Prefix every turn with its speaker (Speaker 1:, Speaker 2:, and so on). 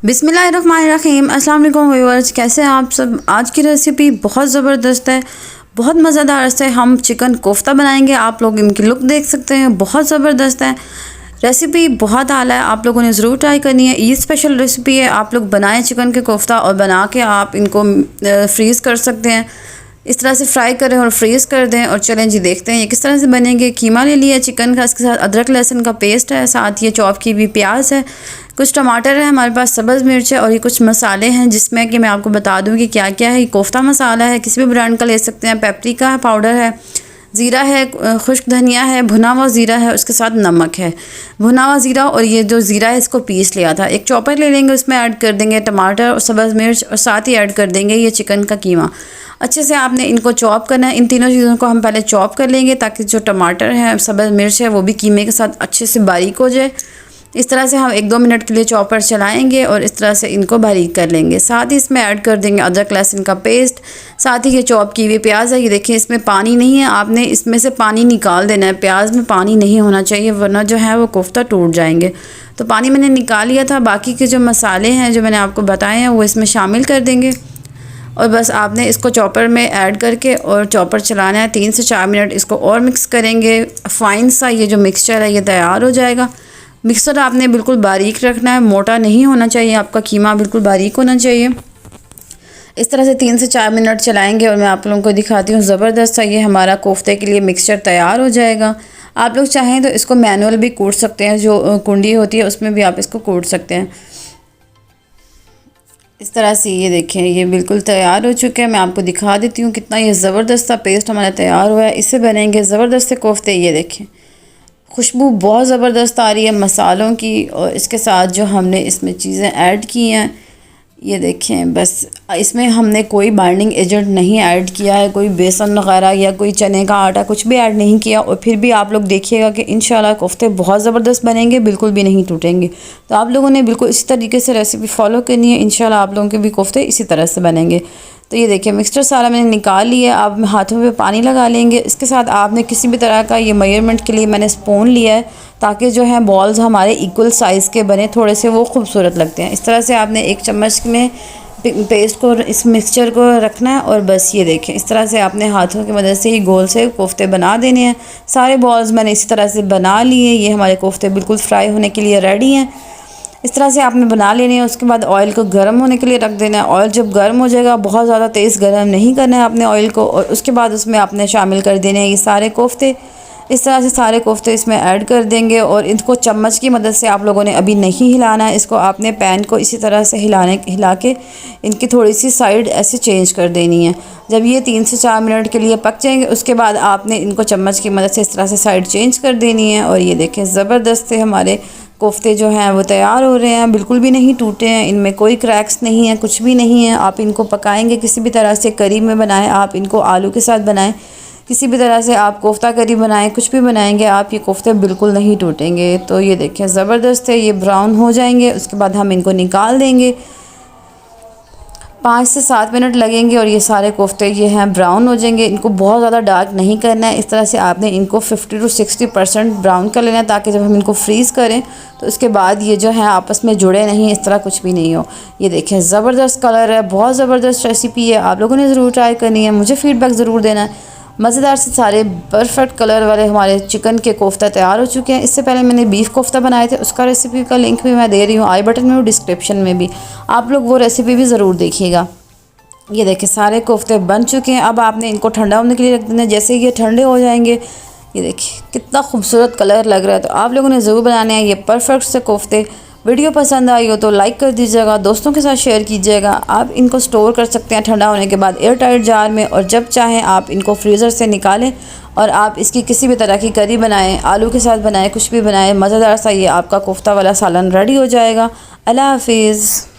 Speaker 1: बिस्मिल्लाहिर्रहमानिर्रहीम। अस्सलाम वालेकुम व्यूअर्स, कैसे हैं आप सब। आज की रेसिपी बहुत ज़बरदस्त है, बहुत मज़ेदार से हम चिकन कोफ्ता बनाएंगे। आप लोग इनकी लुक देख सकते हैं, बहुत ज़बरदस्त है। रेसिपी बहुत आला है, आप लोगों ने ज़रूर ट्राई करनी है। ये स्पेशल रेसिपी है, आप लोग बनाएं चिकन के कोफ्ता और बना के आप इनको फ्रीज़ कर सकते हैं। इस तरह से फ्राई करें और फ्रीज़ कर दें। और चलें जी देखते हैं ये किस तरह से बनेंगे। कीमा ले लिया चिकन का, इसके साथ अदरक लहसुन का पेस्ट है, साथ ये चॉप की भी प्याज है, कुछ टमाटर है हमारे पास, सब्ज़ मिर्च है और ये कुछ मसाले हैं जिसमें कि मैं आपको बता दूं कि क्या क्या है। ये कोफ्ता मसाला है, किसी भी ब्रांड का ले सकते हैं। पेपरिका है, पाउडर है, ज़ीरा है, खुश्क धनिया है, भुना हुआ ज़ीरा है, उसके साथ नमक है। भुना हुआ ज़ीरा और ये जो ज़ीरा है इसको पीस लिया था। एक चॉपर ले लेंगे, उसमें ऐड कर देंगे टमाटर और सब्ज़ मिर्च और साथ ही ऐड कर देंगे ये चिकन का कीमा। अच्छे से आपने इनको चॉप करना है। इन तीनों चीज़ों को हम पहले चॉप कर लेंगे ताकि जो टमाटर है, सब्ज़ मिर्च है, वो भी कीमे के साथ अच्छे से बारीक हो जाए। इस तरह से हम 1-2 मिनट के लिए चॉपर चलाएंगे और इस तरह से इनको बारीक कर लेंगे। साथ ही इसमें ऐड कर देंगे अदरक लहसुन का पेस्ट, साथ ही ये चॉप की हुई प्याज है। ये देखिए इसमें पानी नहीं है, आपने इसमें से पानी निकाल देना है। प्याज में पानी नहीं होना चाहिए वरना जो है वो कोफ्ता टूट जाएंगे। तो पानी मैंने निकाल लिया था। बाकी के जो मसाले हैं जो मैंने आपको बताए हैं वो इसमें शामिल कर देंगे और बस आपने इसको चॉपर में ऐड करके और चॉपर चलाना है। 3 से 4 मिनट इसको और मिक्स करेंगे। फाइन सा ये जो मिक्सचर है ये तैयार हो जाएगा। मिक्सर आपने बिल्कुल बारीक रखना है, मोटा नहीं होना चाहिए, आपका कीमा बिल्कुल बारीक होना चाहिए। इस तरह से 3 से 4 मिनट चलाएंगे और मैं आप लोगों को दिखाती हूँ। ज़बरदस्त सा ये हमारा कोफ्ते के लिए मिक्सचर तैयार हो जाएगा। आप लोग चाहें तो इसको मैनुअल भी कूट सकते हैं, जो कुंडी होती है उसमें भी आप इसको कूट सकते हैं। इस तरह से ये देखें ये बिल्कुल तैयार हो चुका है। मैं आपको दिखा देती हूँ कितना ये ज़बरदस्त सा पेस्ट हमारा तैयार हुआ है। इससे बनेंगे ज़बरदस्त से कोफ्ते। ये देखें खुशबू बहुत ज़बरदस्त आ रही है मसालों की और इसके साथ जो हमने इसमें चीज़ें ऐड की हैं ये देखें। बस इसमें हमने कोई बाइंडिंग एजेंट नहीं ऐड किया है, कोई बेसन वगैरह या कोई चने का आटा कुछ भी ऐड नहीं किया। और फिर भी आप लोग देखिएगा कि इंशाल्लाह कोफ्ते बहुत ज़बरदस्त बनेंगे, बिल्कुल भी नहीं टूटेंगे। तो आप लोगों ने बिल्कुल इसी तरीके से रेसिपी फॉलो करनी है। इंशाल्लाह आप लोगों के भी कोफ्ते इसी तरह से बनेंगे। तो ये देखिए मिक्सचर सारा मैंने निकाल लिया। आप हाथों पे पानी लगा लेंगे। इसके साथ आपने किसी भी तरह का ये मेजरमेंट के लिए मैंने स्पून लिया है ताकि जो है बॉल्स हमारे इक्वल साइज़ के बने, थोड़े से वो खूबसूरत लगते हैं। इस तरह से आपने 1 चम्मच में पेस्ट को, इस मिक्सचर को रखना है और बस ये देखें इस तरह से आपने हाथों की मदद से ही गोल से कोफ्ते बना देने हैं। सारे बॉल्स मैंने इसी तरह से बना लिए। ये हमारे कोफ्ते बिल्कुल फ्राई होने के लिए रेडी हैं। इस तरह से आपने बना लेने हैं। उसके बाद ऑयल को गर्म होने के लिए रख देना है। ऑयल जब गर्म हो जाएगा, बहुत ज़्यादा तेज़ गर्म नहीं करना है आपने ऑयल को। और उसके बाद उसमें आपने शामिल कर देने हैं ये सारे कोफ्ते। इस तरह से सारे कोफ्ते इसमें ऐड कर देंगे और इनको चम्मच की मदद से आप लोगों ने अभी नहीं हिलाना है। इसको आपने पैन को इसी तरह से हिला के इनकी थोड़ी सी साइड ऐसे चेंज कर देनी है। जब ये 3 से 4 मिनट के लिए पक जाएंगे उसके बाद आपने इनको चम्मच की मदद से इस तरह से साइड चेंज कर देनी है। और ये देखें ज़बरदस्त से हमारे कोफ्ते जो हैं वो तैयार हो रहे हैं, बिल्कुल भी नहीं टूटे हैं, इनमें कोई क्रैक्स नहीं है, कुछ भी नहीं है। आप इनको पकाएंगे किसी भी तरह से, करी में बनाएं, आप इनको आलू के साथ बनाएं, किसी भी तरह से आप कोफ्ता करी बनाएं, कुछ भी बनाएंगे आप, ये कोफ्ते बिल्कुल नहीं टूटेंगे। तो ये देखें ज़बरदस्त है, ये ब्राउन हो जाएंगे। उसके बाद हम इनको निकाल देंगे। 5 से 7 मिनट लगेंगे और ये सारे कोफ्ते ये हैं ब्राउन हो जाएंगे। इनको बहुत ज़्यादा डार्क नहीं करना है। इस तरह से आपने इनको 50 से 60% ब्राउन कर लेना है ताकि जब हम इनको फ्रीज़ करें तो उसके बाद ये जो है आपस में जुड़े नहीं, इस तरह कुछ भी नहीं हो। ये देखें ज़बरदस्त कलर है, बहुत ज़बरदस्त रेसिपी है। आप लोगों ने ज़रूर ट्राई करनी है, मुझे फ़ीडबैक ज़रूर देना है। मज़ेदार से सारे परफेक्ट कलर वाले हमारे चिकन के कोफ्ता तैयार हो चुके हैं। इससे पहले मैंने बीफ कोफ्ता बनाए थे, उसका रेसिपी का लिंक भी मैं दे रही हूँ आई बटन में और डिस्क्रिप्शन में भी। आप लोग वो रेसिपी भी ज़रूर देखिएगा। ये देखिए सारे कोफ्ते बन चुके हैं। अब आपने इनको ठंडा होने के लिए रख देना है। जैसे ये ठंडे हो जाएंगे, ये देखिए कितना खूबसूरत कलर लग रहा है। तो आप लोगों ने ज़रूर बनाने हैं ये परफेक्ट से कोफ्ते। वीडियो पसंद आई हो तो लाइक कर दीजिएगा, दोस्तों के साथ शेयर कीजिएगा। आप इनको स्टोर कर सकते हैं ठंडा होने के बाद एयर टाइट जार में, और जब चाहें आप इनको फ्रीज़र से निकालें और आप इसकी किसी भी तरह की करी बनाएं, आलू के साथ बनाएं, कुछ भी बनाएं, मज़ेदार सा ये आपका कोफ्ता वाला सालन रेडी हो जाएगा। अल्लाह हाफिज़।